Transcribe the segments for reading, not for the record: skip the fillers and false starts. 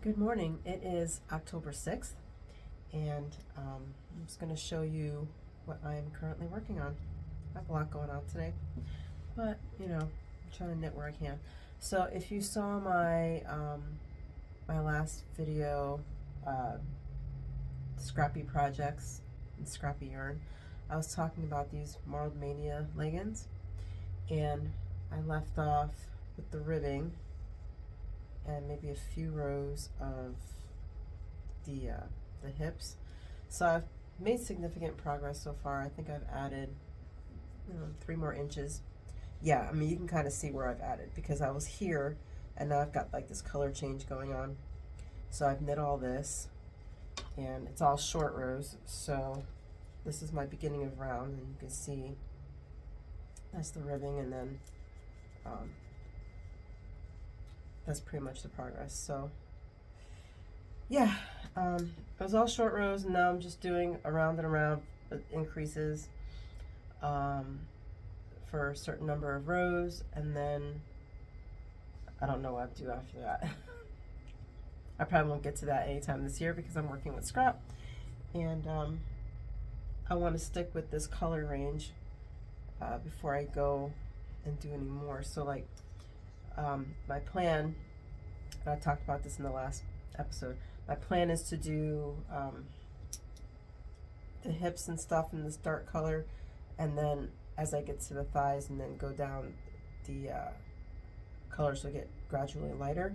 Good morning. It is October 6th, and I'm just going to show you what I'm currently working on. I have a lot going on today, but you know, I'm trying to knit where I can. So if you saw my my last video, scrappy projects and scrappy yarn, I was talking about these Marled Mania leggings, and I left off with the ribbing and maybe a few rows of the hips. So I've made significant progress so far. I think I've added 3 more inches. Yeah, I mean, you can kind of see where I've added because I was here and now I've got like this color change going on. So I've knit all this and it's all short rows. So this is my beginning of round, and you can see that's the ribbing, and then that's pretty much the progress. So yeah, it was all short rows, and now I'm just doing around and around increases for a certain number of rows, and then I don't know what I'll do after that. I probably won't get to that anytime this year because I'm working with scrap, and I want to stick with this color range before I go and do any more. So like my plan, and I talked about this in the last episode, my plan is to do the hips and stuff in this dark color, and then as I get to the thighs, and then go down the colors will get gradually lighter.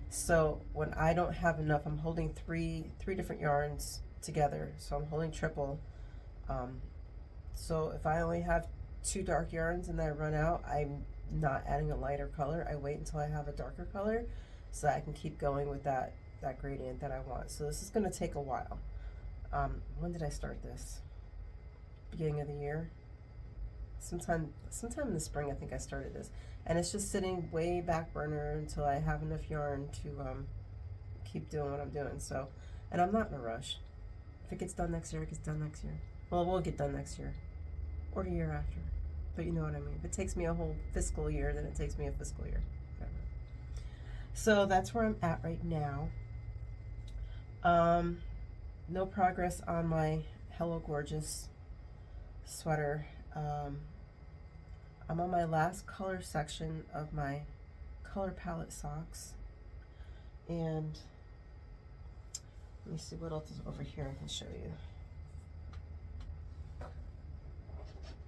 So when I don't have enough, I'm holding three different yarns together, so I'm holding triple. So if I only have 2 dark yarns and I run out, I'm not adding a lighter color. I wait until I have a darker color so that I can keep going with that gradient that I want. So this is going to take a while. When did I start this? Beginning of the year? Sometime in the spring I think I started this, and it's just sitting way back burner until I have enough yarn to keep doing what I'm doing. So, and I'm not in a rush. If it gets done next year, it gets done next year. Well, it will get done next year or the year after, but you know what I mean. If it takes me a whole fiscal year, then it takes me a fiscal year. Whatever. So that's where I'm at right now. No progress on my Hello Gorgeous sweater. I'm on my last color section of my color palette socks, and let me see what else is over here I can show you.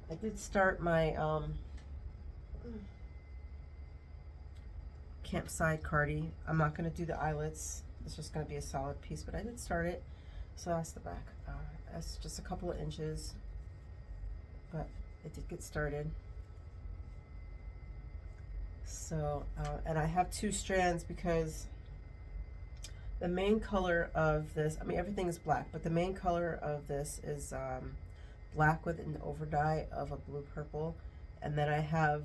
I did start my campside cardie. I'm not going to do the eyelets. It's just going to be a solid piece, but I did start it. So that's the back. That's just a couple of inches, but it did get started. So, and I have 2 strands because the main color of this, I mean, everything is black, but the main color of this is black with an overdye of a blue purple. And then I have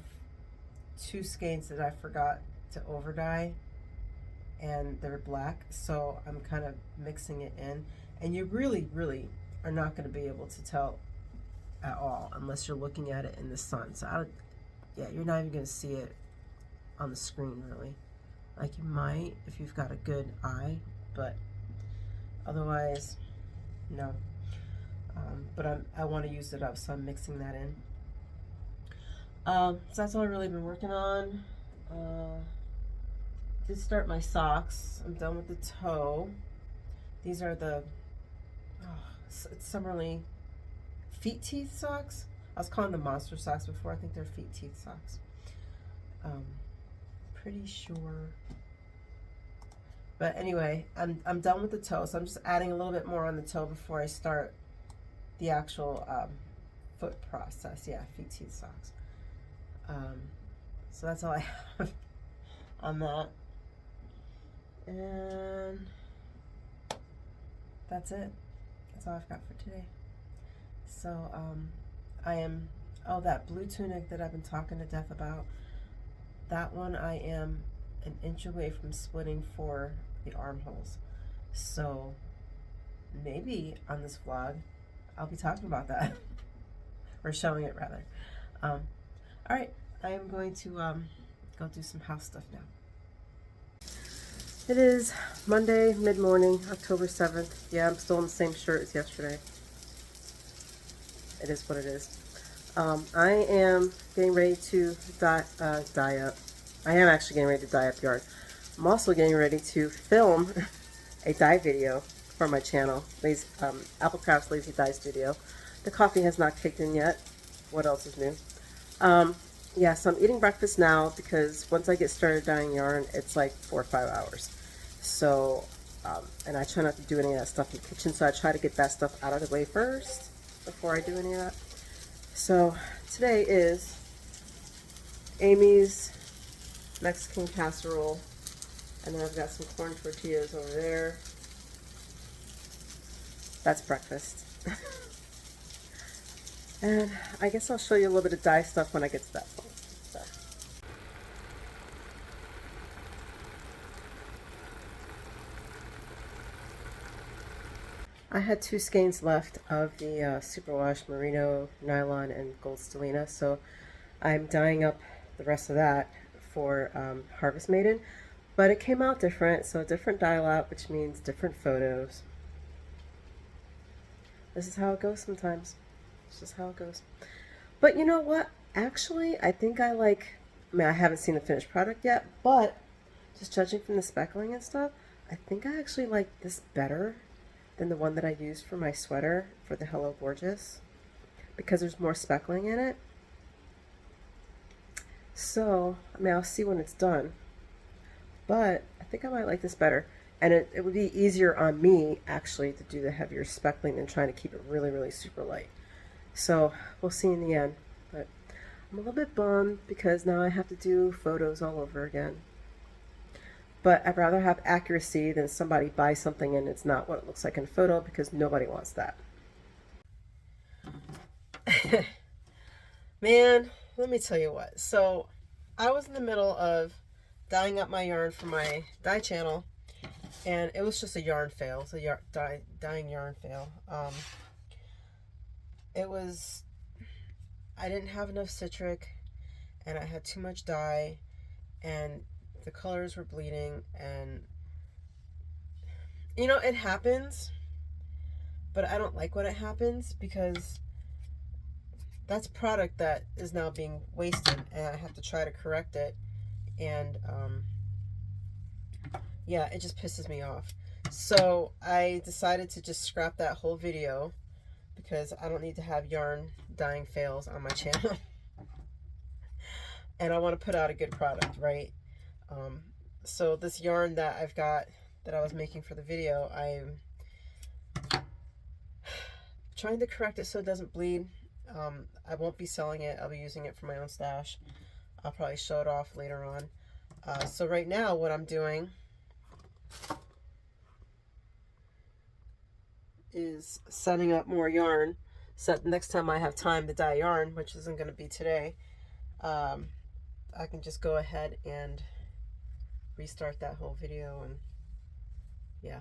2 skeins that I forgot to overdye, and they're black. So I'm kind of mixing it in. And you really are not going to be able to tell at all unless you're looking at it in the sun. So yeah, you're not even going to see it on the screen really. Like you might if you've got a good eye, but otherwise no. But I want to use it up, so I'm mixing that in. So that's all I've really been working on. Did start my socks. I'm done with the toe. These are the Summerly feet teeth socks. I was calling them monster socks before. I think they're feet teeth socks. Pretty sure. But anyway, I'm done with the toe, so I'm just adding a little bit more on the toe before I start the actual foot process. Yeah, feet teeth socks. So that's all I have on that, and that's it. That's all I've got for today. So that blue tunic that I've been talking to death about, that one I am an inch away from splitting for the armholes. So maybe on this vlog I'll be talking about that or showing it rather. All right, I am going to go do some house stuff now. It is Monday, mid-morning, October 7th. Yeah, I'm still in the same shirt as yesterday. It is what it is. I am getting ready to dye up. I am actually getting ready to dye up yarn. I'm also getting ready to film a dye video for my channel, APLCrafts Lazy Dye Studio. The coffee has not kicked in yet. What else is new? Yeah, so I'm eating breakfast now because once I get started dyeing yarn, it's like 4 or 5 hours. So, and I try not to do any of that stuff in the kitchen, so I try to get that stuff out of the way first before I do any of that. So, today is Amy's Mexican casserole, and then I've got some corn tortillas over there. That's breakfast. And I guess I'll show you a little bit of dye stuff when I get to that point. So. I had 2 skeins left of the superwash merino nylon and gold stellina, so I'm dyeing up the rest of that for Harvest Maiden. But it came out different, so a different dye lot, which means different photos. This is how it goes sometimes. It's just how it goes. But you know what? Actually, I think I haven't seen the finished product yet, but just judging from the speckling and stuff, I think I actually like this better than the one that I used for my sweater for the Hello Gorgeous, because there's more speckling in it. So, I mean, I'll see when it's done, but I think I might like this better. And it would be easier on me, actually, to do the heavier speckling than trying to keep it really, really super light. So, we'll see in the end. But I'm a little bit bummed because now I have to do photos all over again. But I'd rather have accuracy than somebody buy something and it's not what it looks like in a photo, because nobody wants that. Man, let me tell you what. So, I was in the middle of dyeing up my yarn for my dye channel, and it was just a yarn fail. It's a dyeing yarn fail. I didn't have enough citric, and I had too much dye, and the colors were bleeding, and you know, it happens, but I don't like when it happens because that's product that is now being wasted, and I have to try to correct it, and yeah, it just pisses me off. So I decided to just scrap that whole video because I don't need to have yarn dyeing fails on my channel. And I want to put out a good product, right? So this yarn that I've got that I was making for the video, I'm trying to correct it so it doesn't bleed. I won't be selling it. I'll be using it for my own stash. I'll probably show it off later on. So right now what I'm doing is setting up more yarn so that next time I have time to dye yarn, which isn't going to be today, I can just go ahead and restart that whole video, and yeah.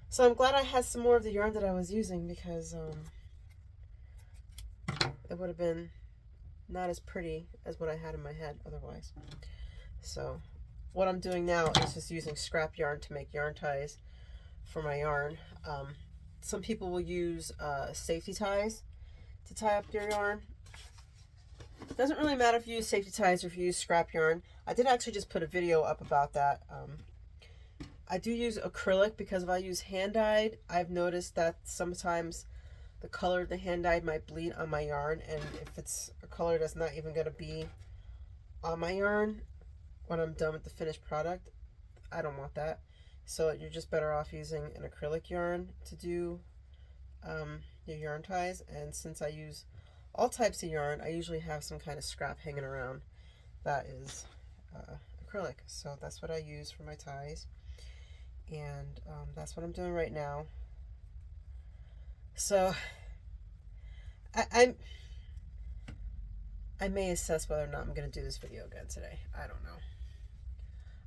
So I'm glad I had some more of the yarn that I was using, because it would have been not as pretty as what I had in my head otherwise. So what I'm doing now is just using scrap yarn to make yarn ties for my yarn. Some people will use safety ties to tie up their yarn. It doesn't really matter if you use safety ties or if you use scrap yarn. I did actually just put a video up about that. I do use acrylic because if I use hand dyed, I've noticed that sometimes the color of the hand dyed might bleed on my yarn, and if it's a color that's not even going to be on my yarn when I'm done with the finished product, I don't want that. So you're just better off using an acrylic yarn to do your yarn ties. And since I use all types of yarn, I usually have some kind of scrap hanging around that is acrylic. So that's what I use for my ties. And that's what I'm doing right now. So I may assess whether or not I'm going to do this video again today. I don't know.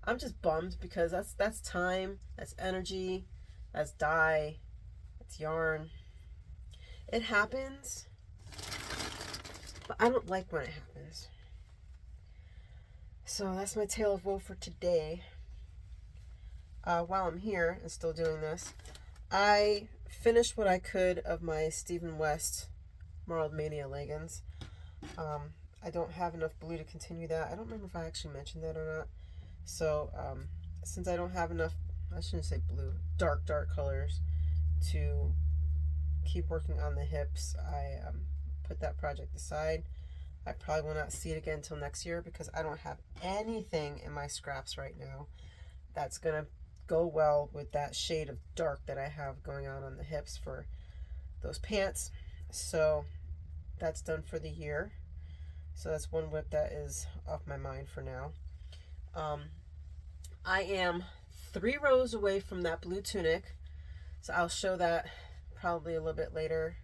I'm just bummed because that's time, that's energy, that's dye, that's yarn. It happens, but I don't like when it happens. So that's my tale of woe for today. while I'm here and still doing this, I finished what I could of my Stephen West Marled Mania leggings. I don't have enough blue to continue that. I don't remember if I actually mentioned that or not. So since I don't have enough, I shouldn't say blue, dark colors to keep working on the hips, I put that project aside. I probably will not see it again until next year because I don't have anything in my scraps right now that's gonna go well with that shade of dark that I have going on the hips for those pants. So that's done for the year. So that's one whip that is off my mind for now. I am 3 rows away from that blue tunic, so I'll show that probably a little bit later.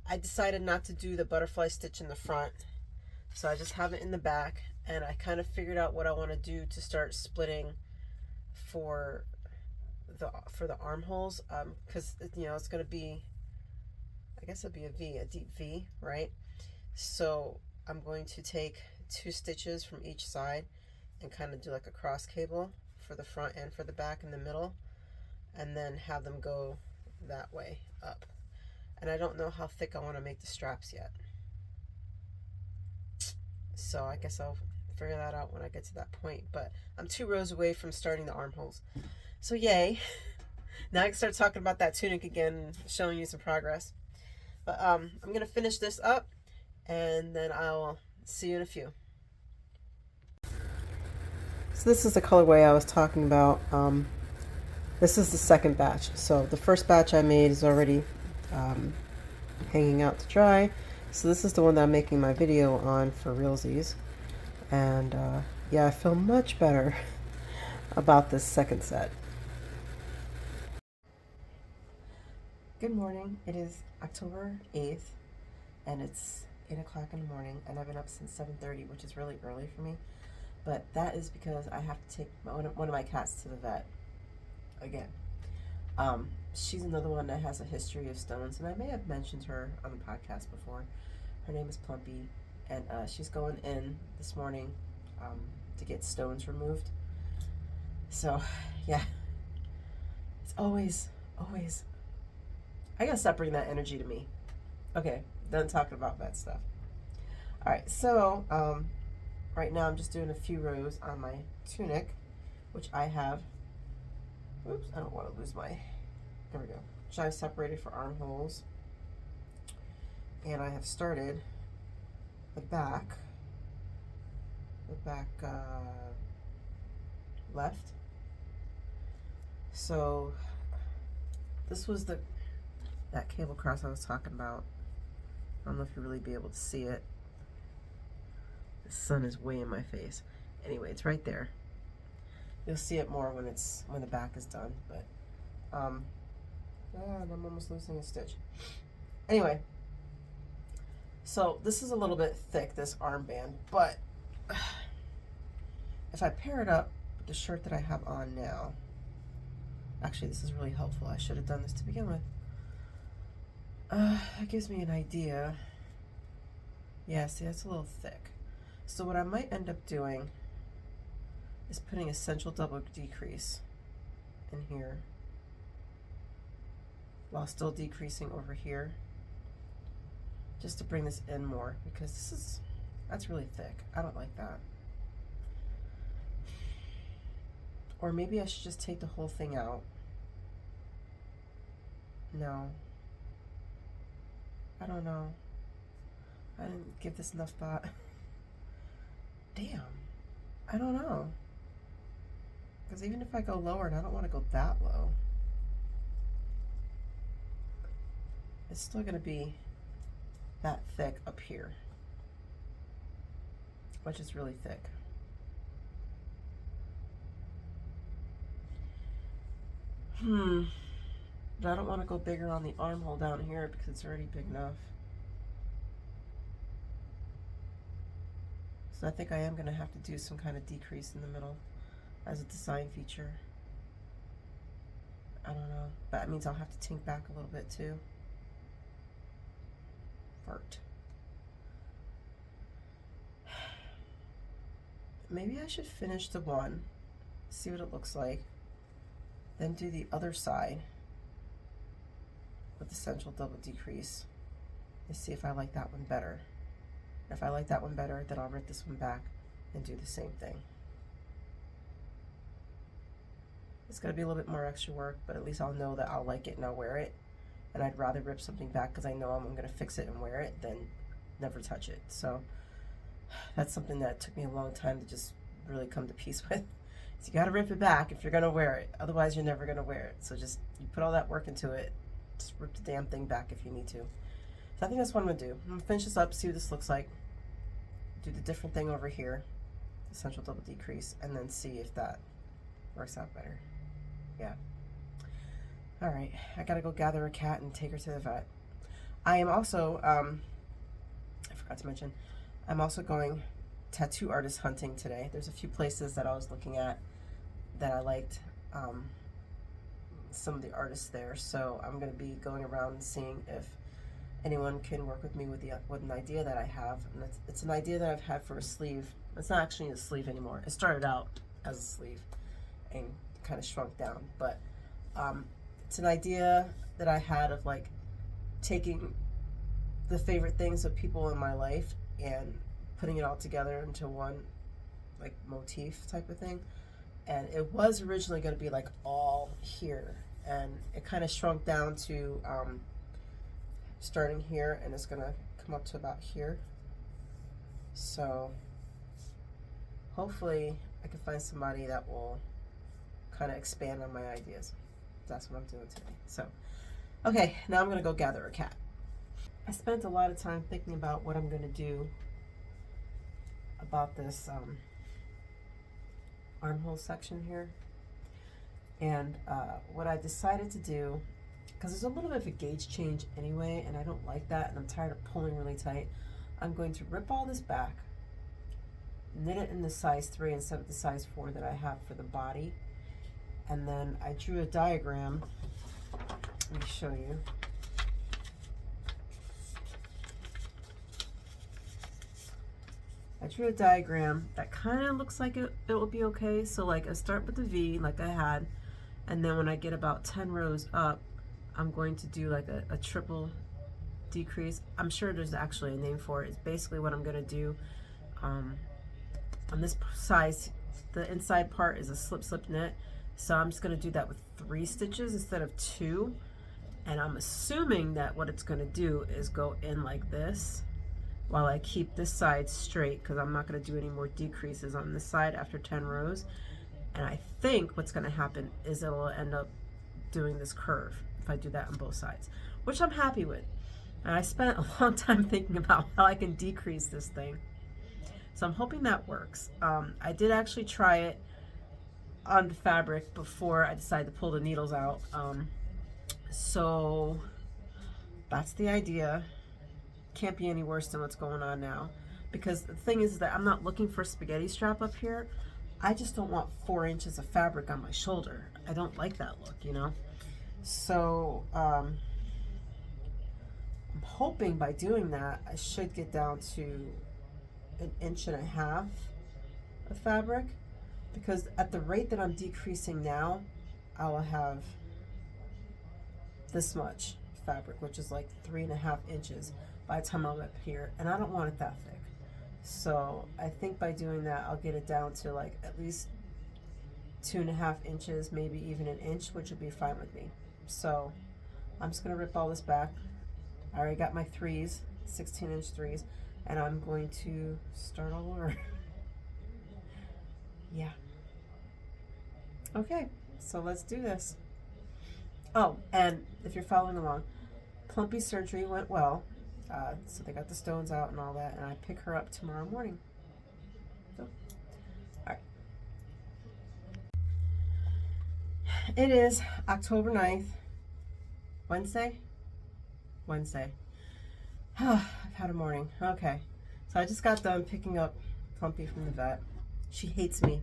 I decided not to do the butterfly stitch in the front, so I just have it in the back, and I kind of figured out what I want to do to start splitting for the armholes, because you know it's going to be, I guess it'll be a V, a deep V, right? So I'm going to take 2 stitches from each side and kind of do like a cross cable for the front and for the back in the middle, and then have them go that way up. And I don't know how thick I want to make the straps yet, so I guess I'll figure that out when I get to that point. But I'm 2 rows away from starting the armholes, so yay. Now I can start talking about that tunic again and showing you some progress. But I'm gonna finish this up, and then I'll see you in a few. So this is the colorway I was talking about. This is the second batch. So the first batch I made is already hanging out to dry. So this is the one that I'm making my video on for realsies. And yeah, I feel much better about this second set. Good morning. It is October 8th, and it's 8 o'clock in the morning, and I've been up since 7:30, which is really early for me. But that is because I have to take one of my cats to the vet again. She's another one that has a history of stones, and I may have mentioned her on the podcast before. Her name is Plumpy, and she's going in this morning to get stones removed. So, yeah, it's always, I gotta stop bringing that energy to me. Okay, done talking about that stuff. All right, so right now I'm just doing a few rows on my tunic, which I have, oops, I don't want to lose my, there we go, which I've separated for armholes. And I have started the back left. So this was that cable cross I was talking about. I don't know if you'll really be able to see it. The sun is way in my face. Anyway, it's right there. You'll see it more when the back is done, but and I'm almost losing a stitch. Anyway, so this is a little bit thick, this armband, but if I pair it up with the shirt that I have on now, actually this is really helpful. I should have done this to begin with. That gives me an idea. Yeah, see, that's a little thick. So what I might end up doing is putting a central double decrease in here while still decreasing over here, just to bring this in more, because that's really thick. I don't like that. Or maybe I should just take the whole thing out. No, I don't know. I didn't give this enough thought. Damn, I don't know. Because even if I go lower, and I don't want to go that low, it's still going to be that thick up here, which is really thick. But I don't want to go bigger on the armhole down here because it's already big enough. So I think I am going to have to do some kind of decrease in the middle as a design feature. I don't know. That means I'll have to tink back a little bit too. Fart. maybe I should finish the one, see what it looks like, then do the other side with the central double decrease and see if I like that one better. If I like that one better, then I'll rip this one back and do the same thing. It's going to be a little bit more extra work, but at least I'll know that I'll like it and I'll wear it. And I'd rather rip something back because I know I'm going to fix it and wear it than never touch it. So that's something that took me a long time to just really come to peace with. So you got to rip it back if you're going to wear it. Otherwise, you're never going to wear it. So just, you put all that work into it, just rip the damn thing back if you need to. So I think that's what I'm going to do. I'm going to finish this up, see what this looks like. Do the different thing over here, the central double decrease, and then see if that works out better. Yeah. All right, I gotta go gather a cat and take her to the vet. I am also, I forgot to mention, I'm also going tattoo artist hunting today. There's a few places that I was looking at that I liked, some of the artists there. So I'm gonna be going around and seeing if anyone can work with me with an idea that I have. And it's an idea that I've had for a sleeve. It's not actually a sleeve anymore. It started out as a sleeve and kind of shrunk down, but it's an idea that I had of like taking the favorite things of people in my life and putting it all together into one like motif type of thing. And it was originally going to be like all here, and it kind of shrunk down to starting here, and it's going to come up to about here. So hopefully I can find somebody that will kind of expand on my ideas. That's what I'm doing today. So, okay, now I'm going to go gather a cat. I spent a lot of time thinking about what I'm going to do about this armhole section here. And what I decided to do, because there's a little bit of a gauge change anyway, and I don't like that, and I'm tired of pulling really tight, I'm going to rip all this back, knit it in the size 3 instead of the size 4 that I have for the body. And then I drew a diagram. Let me show you. I drew a diagram that kind of looks like it will be okay. So like I start with the V like I had, and then when I get about 10 rows up, I'm going to do like a triple decrease. I'm sure there's actually a name for it. It's basically what I'm going to do on this size. The inside part is a slip knit. So I'm just going to do that with 3 stitches instead of 2. And I'm assuming that what it's going to do is go in like this while I keep this side straight, because I'm not going to do any more decreases on this side after 10 rows. And I think what's going to happen is it'll end up doing this curve if I do that on both sides, which I'm happy with. And I spent a long time thinking about how I can decrease this thing. So I'm hoping that works. I did actually try it on the fabric before I decided to pull the needles out. So that's the idea. Can't be any worse than what's going on now, because the thing is that I'm not looking for a spaghetti strap up here. I just don't want 4 inches of fabric on my shoulder. I don't like that look, you know. So I'm hoping by doing that I should get down to 1.5 inches of fabric, because at the rate that I'm decreasing now, I'll have this much fabric, which is like 3.5 inches by the time I'm up here, and I don't want it that thick. So I think by doing that, I'll get it down to like at least 2.5 inches, maybe even 1 inch, which would be fine with me. So I'm just gonna rip all this back. I already got my 3s, 16-inch 3s, and I'm going to start all over. Yeah. Okay, so let's do this. Oh, and if you're following along, Plumpy's surgery went well. So they got the stones out and all that, and I pick her up tomorrow morning. So, all right. It is October 9th, Wednesday. I've had a morning. Okay, so I just got done picking up Plumpy from the vet. She hates me.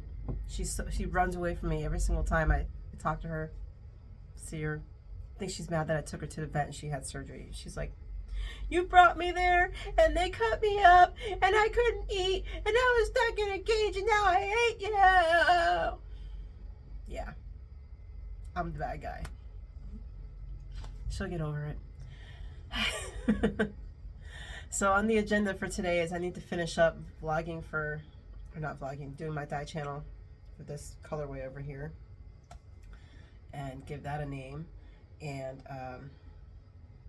She runs away from me every single time I talk to her, see her. I think she's mad that I took her to the vet and she had surgery. She's like, You brought me there and they cut me up and I couldn't eat and I was stuck in a cage and now I hate you. Yeah, I'm the bad guy. She'll get over it. So on the agenda for today is I need to finish up vlogging for, or not vlogging, doing my dye channel for this colorway over here and give that a name. And I'm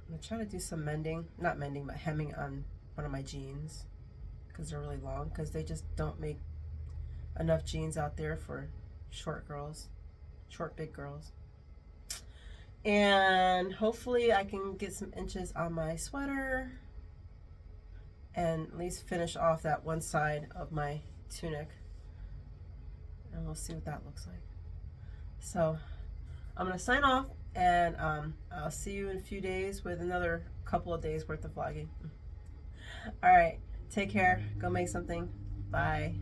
gonna try to do some mending, not mending, but hemming on one of my jeans because they're really long, because they just don't make enough jeans out there for short girls, short big girls. And hopefully I can get some inches on my sweater and at least finish off that one side of my tunic, and we'll see what that looks like. So I'm gonna sign off, and I'll see you in a few days with another couple of days worth of vlogging. All right, take care, go make something, bye.